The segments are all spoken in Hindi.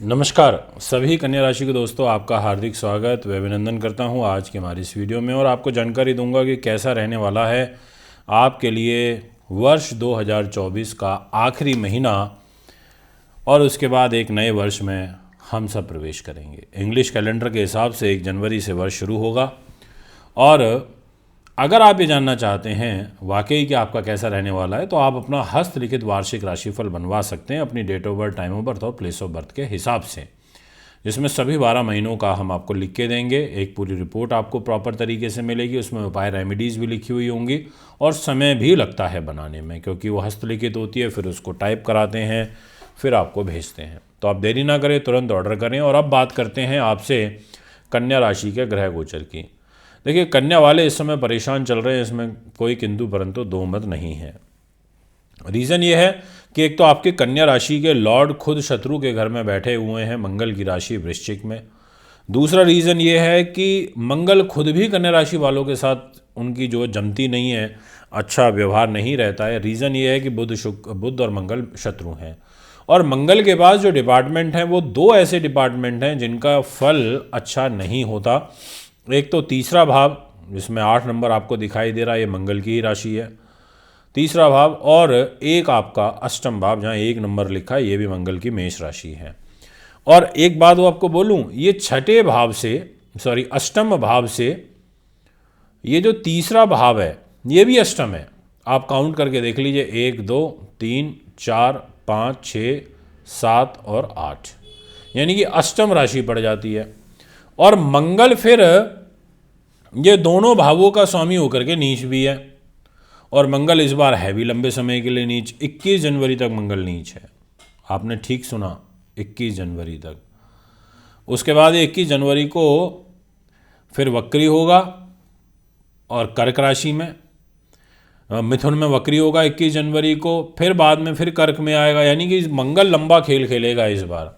नमस्कार सभी कन्या राशि के दोस्तों, आपका हार्दिक स्वागत व अभिनंदन करता हूं आज की हमारी इस वीडियो में। और आपको जानकारी दूंगा कि कैसा रहने वाला है आपके लिए वर्ष 2024 का आखिरी महीना, और उसके बाद एक नए वर्ष में हम सब प्रवेश करेंगे। इंग्लिश कैलेंडर के हिसाब से 1 जनवरी से वर्ष शुरू होगा। और अगर आप ये जानना चाहते हैं वाकई कि आपका कैसा रहने वाला है, तो आप अपना हस्तलिखित वार्षिक राशिफल बनवा सकते हैं अपनी date of birth, time of birth और प्लेस ऑफ बर्थ के हिसाब से, जिसमें सभी 12 महीनों का हम आपको लिख के देंगे। एक पूरी रिपोर्ट आपको प्रॉपर तरीके से मिलेगी, उसमें उपाय रेमेडीज़ भी लिखी हुई होंगी। और समय भी लगता है बनाने में, क्योंकि वो हस्तलिखित होती है, फिर उसको टाइप कराते हैं, फिर आपको भेजते हैं। तो आप देरी ना करें, तुरंत ऑर्डर करें। और अब बात करते हैं आपसे कन्या राशि के ग्रह गोचर की। देखिए, कन्या वाले इस समय परेशान चल रहे हैं, इसमें कोई किंतु परंतु दो मत नहीं है। रीज़न ये है कि एक तो आपके कन्या राशि के लॉर्ड खुद शत्रु के घर में बैठे हुए हैं, मंगल की राशि वृश्चिक में। दूसरा रीज़न ये है कि मंगल खुद भी कन्या राशि वालों के साथ उनकी जो जमती नहीं है, अच्छा व्यवहार नहीं रहता है। रीज़न ये है कि बुध और मंगल शत्रु हैं। और मंगल के पास जो डिपार्टमेंट हैं वो दो ऐसे डिपार्टमेंट हैं जिनका फल अच्छा नहीं होता। एक तो तीसरा भाव, जिसमें 8 नंबर आपको दिखाई दे रहा है, ये मंगल की ही राशि है, तीसरा भाव। और एक आपका अष्टम भाव, जहाँ 1 नंबर लिखा है, ये भी मंगल की मेष राशि है। और एक बात वो आपको बोलूँ, ये छठे भाव से, अष्टम भाव से, ये जो तीसरा भाव है ये भी अष्टम है। आप काउंट करके देख लीजिए, 1 2 3 4 5 6 7 और 8, यानी कि अष्टम राशि पड़ जाती है। और मंगल फिर ये दोनों भावों का स्वामी होकर के नीच भी है। और मंगल इस बार है भी लंबे समय के लिए नीच, 21 जनवरी तक मंगल नीच है। आपने ठीक सुना, 21 जनवरी तक। उसके बाद 21 जनवरी को फिर वक्री होगा और कर्क राशि में, मिथुन में वक्री होगा 21 जनवरी को, फिर बाद में फिर कर्क में आएगा। यानी कि मंगल लंबा खेल खेलेगा इस बार।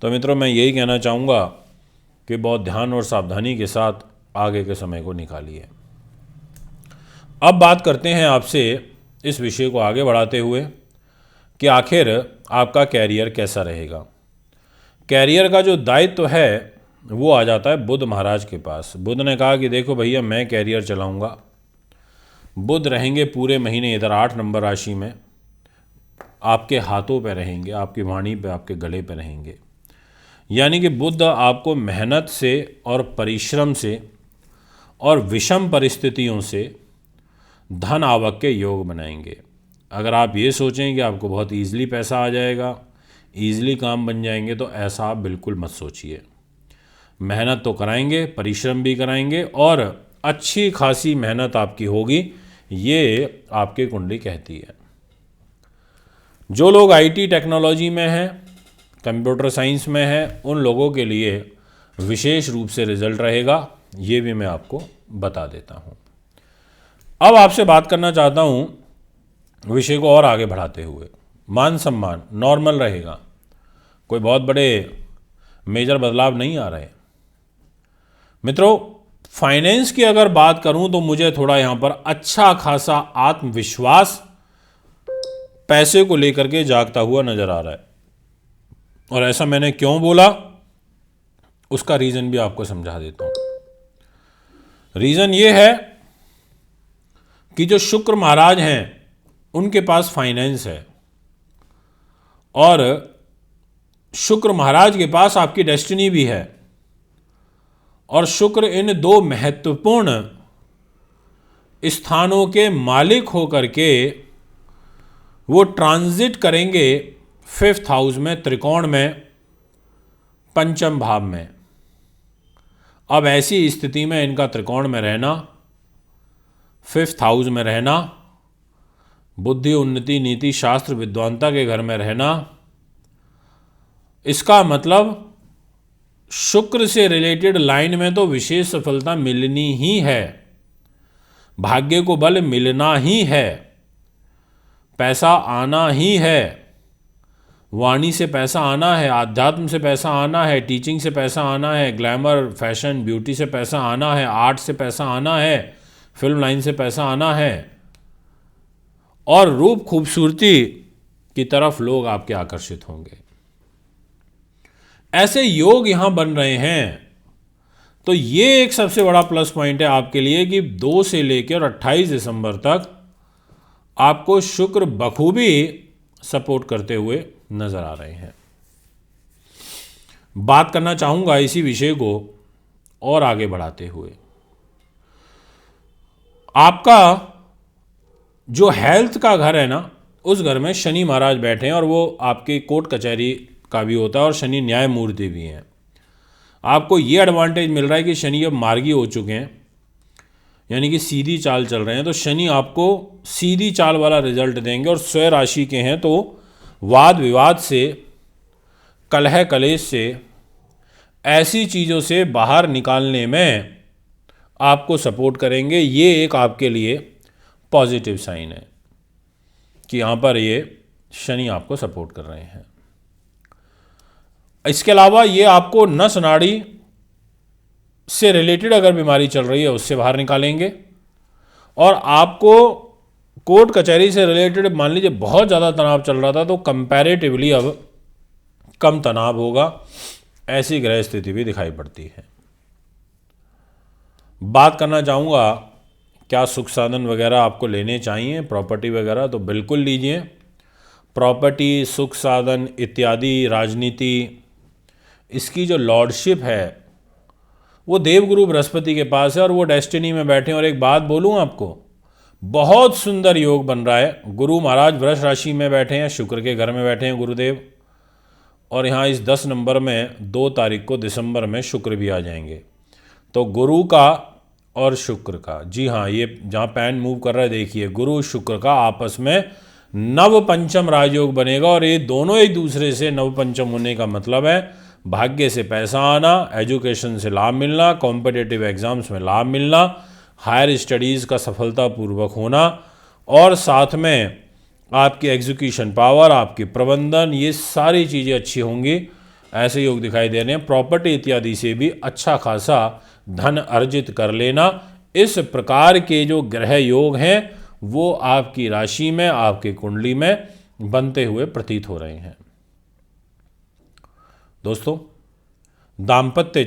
तो मित्रों, मैं यही कहना चाहूँगा कि बहुत ध्यान और सावधानी के साथ आगे के समय को निकालिए। अब बात करते हैं आपसे इस विषय को आगे बढ़ाते हुए कि आखिर आपका कैरियर कैसा रहेगा। कैरियर का जो दायित्व है वो आ जाता है बुध महाराज के पास। बुध ने कहा कि देखो भैया, मैं कैरियर चलाऊंगा। बुध रहेंगे पूरे महीने इधर 8 नंबर राशि में, आपके हाथों पे रहेंगे, आपकी वाणी पे, आपके गले पे रहेंगे। यानी कि बुध आपको मेहनत से और परिश्रम से और विषम परिस्थितियों से धन आवक के योग बनाएंगे। अगर आप ये सोचें कि आपको बहुत ईजिली पैसा आ जाएगा, ईजिली काम बन जाएंगे, तो ऐसा आप बिल्कुल मत सोचिए। मेहनत तो कराएंगे, परिश्रम भी कराएंगे, और अच्छी खासी मेहनत आपकी होगी, ये आपकी कुंडली कहती है। जो लोग आईटी टेक्नोलॉजी में हैं, कंप्यूटर साइंस में है, उन लोगों के लिए विशेष रूप से रिजल्ट रहेगा, ये भी मैं आपको बता देता हूँ। अब आपसे बात करना चाहता हूँ विषय को और आगे बढ़ाते हुए। मान सम्मान नॉर्मल रहेगा, कोई बहुत बड़े मेजर बदलाव नहीं आ रहे। मित्रों, फाइनेंस की अगर बात करूँ तो मुझे थोड़ा यहाँ पर अच्छा खासा आत्मविश्वास पैसे को लेकर के जागता हुआ नजर आ रहा है। और ऐसा मैंने क्यों बोला, उसका रीज़न भी आपको समझा देता हूं। रीज़न ये है कि जो शुक्र महाराज हैं उनके पास फाइनेंस है, और शुक्र महाराज के पास आपकी डेस्टिनी भी है। और शुक्र इन दो महत्वपूर्ण स्थानों के मालिक होकर के वो ट्रांजिट करेंगे 5th हाउस में, त्रिकोण में, पंचम भाव में। अब ऐसी स्थिति में इनका त्रिकोण में रहना, 5th हाउस में रहना, बुद्धि, उन्नति, नीति, शास्त्र, विद्वानता के घर में रहना, इसका मतलब शुक्र से रिलेटेड लाइन में तो विशेष सफलता मिलनी ही है, भाग्य को बल मिलना ही है, पैसा आना ही है, वाणी से पैसा आना है, आध्यात्म से पैसा आना है, टीचिंग से पैसा आना है, ग्लैमर, फैशन, ब्यूटी से पैसा आना है, आर्ट से पैसा आना है, फिल्म लाइन से पैसा आना है, और रूप खूबसूरती की तरफ लोग आपके आकर्षित होंगे। ऐसे योग यहाँ बन रहे हैं। तो ये एक सबसे बड़ा प्लस पॉइंट है आपके लिए कि 2 से लेकर 28 दिसंबर तक आपको शुक्र बखूबी सपोर्ट करते हुए नजर आ रहे हैं। बात करना चाहूंगा इसी विषय को और आगे बढ़ाते हुए, आपका जो हेल्थ का घर है ना, उस घर में शनि महाराज बैठे हैं और वो आपके कोर्ट कचहरी का भी होता है और शनि न्यायमूर्ति भी हैं। आपको ये एडवांटेज मिल रहा है कि शनि अब मार्गी हो चुके हैं, यानी कि सीधी चाल चल रहे हैं। तो शनि आपको सीधी चाल वाला रिजल्ट देंगे और स्वयं राशि के हैं तो वाद विवाद से, कलह कलेश से, ऐसी चीज़ों से बाहर निकालने में आपको सपोर्ट करेंगे। ये एक आपके लिए पॉजिटिव साइन है कि यहाँ पर ये शनि आपको सपोर्ट कर रहे हैं। इसके अलावा ये आपको नस नाड़ी से रिलेटेड अगर बीमारी चल रही है उससे बाहर निकालेंगे और आपको कोर्ट कचहरी से रिलेटेड मान लीजिए बहुत ज़्यादा तनाव चल रहा था तो कंपैरेटिवली अब कम तनाव होगा, ऐसी ग्रह स्थिति भी दिखाई पड़ती है। बात करना चाहूँगा क्या सुख साधन वगैरह आपको लेने चाहिए, प्रॉपर्टी वगैरह, तो बिल्कुल लीजिए। प्रॉपर्टी, सुख साधन इत्यादि, राजनीति, इसकी जो लॉर्डशिप है वो देवगुरु बृहस्पति के पास है और वो डेस्टिनी में बैठे हैं। और एक बात बोलूँ आपको, बहुत सुंदर योग बन रहा है। गुरु महाराज वृष राशि में बैठे हैं, शुक्र के घर में बैठे हैं गुरुदेव, और यहाँ इस 10 नंबर में 2 तारीख को दिसंबर में शुक्र भी आ जाएंगे। तो गुरु का और शुक्र का, जी हाँ, ये जहाँ पैन मूव कर रहा है देखिए, गुरु शुक्र का आपस में नव पंचम राजयोग बनेगा और ये दोनों एक दूसरे से नव पंचम होने का मतलब है भाग्य से पैसा आना, एजुकेशन से लाभ मिलना, कॉम्पिटिटिव एग्जाम्स में लाभ मिलना, हायर स्टडीज़ का सफलतापूर्वक होना और साथ में आपकी एग्जीक्यूशन पावर, आपकी प्रबंधन, ये सारी चीज़ें अच्छी होंगी। ऐसे योग दिखाई दे रहे हैं। प्रॉपर्टी इत्यादि से भी अच्छा खासा धन अर्जित कर लेना, इस प्रकार के जो ग्रह योग हैं वो आपकी राशि में, आपकी कुंडली में बनते हुए प्रतीत हो रहे हैं। दोस्तों, दाम्पत्य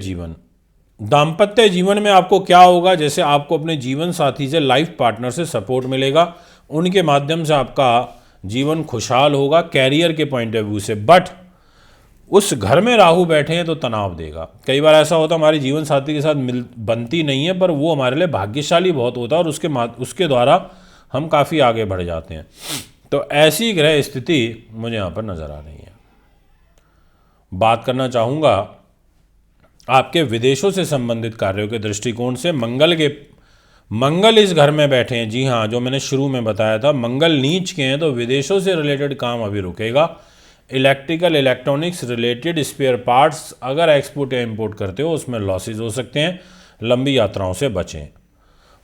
जीवन में आपको क्या होगा, जैसे आपको अपने जीवन साथी से, लाइफ पार्टनर से सपोर्ट मिलेगा, उनके माध्यम से आपका जीवन खुशहाल होगा कैरियर के पॉइंट ऑफ व्यू से। बट उस घर में राहु बैठे हैं तो तनाव देगा। कई बार ऐसा होता है हमारे जीवन साथी के साथ बनती नहीं है, पर वो हमारे लिए भाग्यशाली बहुत होता है और उसके द्वारा हम काफ़ी आगे बढ़ जाते हैं। तो ऐसी ग्रह स्थिति मुझे यहाँ पर नज़र आ रही है। बात करना चाहूँगा आपके विदेशों से संबंधित कार्यों के दृष्टिकोण से। मंगल इस घर में बैठे हैं, जी हाँ, जो मैंने शुरू में बताया था, मंगल नीच के हैं तो विदेशों से रिलेटेड काम अभी रुकेगा। Electrical, electronics related spare parts अगर एक्सपोर्ट या इंपोर्ट करते हो उसमें लॉसेज हो सकते हैं, लंबी यात्राओं से बचें।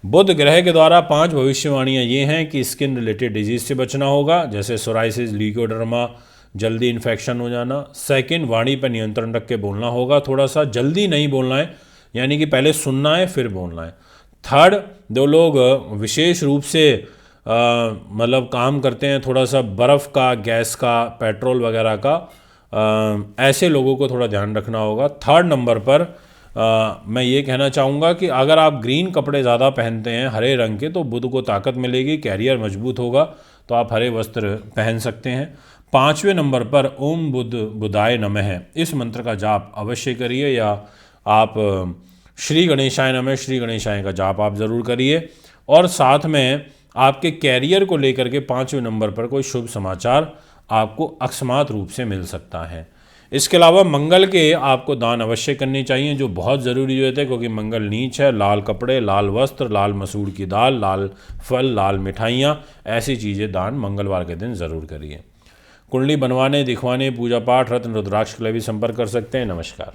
बुध ग्रह के द्वारा 5 भविष्यवाणियाँ ये हैं कि स्किन रिलेटेड डिजीज से बचना होगा, जैसे सोराइसिस, ल्यूकोडर्मा, जल्दी इन्फेक्शन हो जाना। सेकंड, वाणी पर नियंत्रण रख के बोलना होगा, थोड़ा सा जल्दी नहीं बोलना है, यानी कि पहले सुनना है फिर बोलना है। थर्ड, जो लोग विशेष रूप से मतलब काम करते हैं, थोड़ा सा बर्फ़ का, गैस का, पेट्रोल वगैरह का, ऐसे लोगों को थोड़ा ध्यान रखना होगा। थर्ड नंबर पर मैं ये कहना चाहूँगा कि अगर आप ग्रीन कपड़े ज़्यादा पहनते हैं, हरे रंग के, तो बुध को ताकत मिलेगी, कैरियर मजबूत होगा, तो आप हरे वस्त्र पहन सकते हैं। 5वें नंबर पर ओम बुध बुधाय नमः, इस मंत्र का जाप अवश्य करिए, या आप श्री गणेशाय नमः, श्री गणेशाय का जाप आप ज़रूर करिए। और साथ में आपके कैरियर को लेकर के 5वें नंबर पर कोई शुभ समाचार आपको अकस्मात रूप से मिल सकता है। इसके अलावा मंगल के आपको दान अवश्य करनी चाहिए, जो बहुत ज़रूरी होते हैं, क्योंकि मंगल नीच है। लाल कपड़े, लाल वस्त्र, लाल मसूर की दाल, लाल फल, लाल मिठाइयाँ, ऐसी चीज़ें दान मंगलवार के दिन ज़रूर करिए। कुंडली बनवाने, दिखवाने, पूजा पाठ, रत्न रुद्राक्ष के लिए भी संपर्क कर सकते हैं। नमस्कार।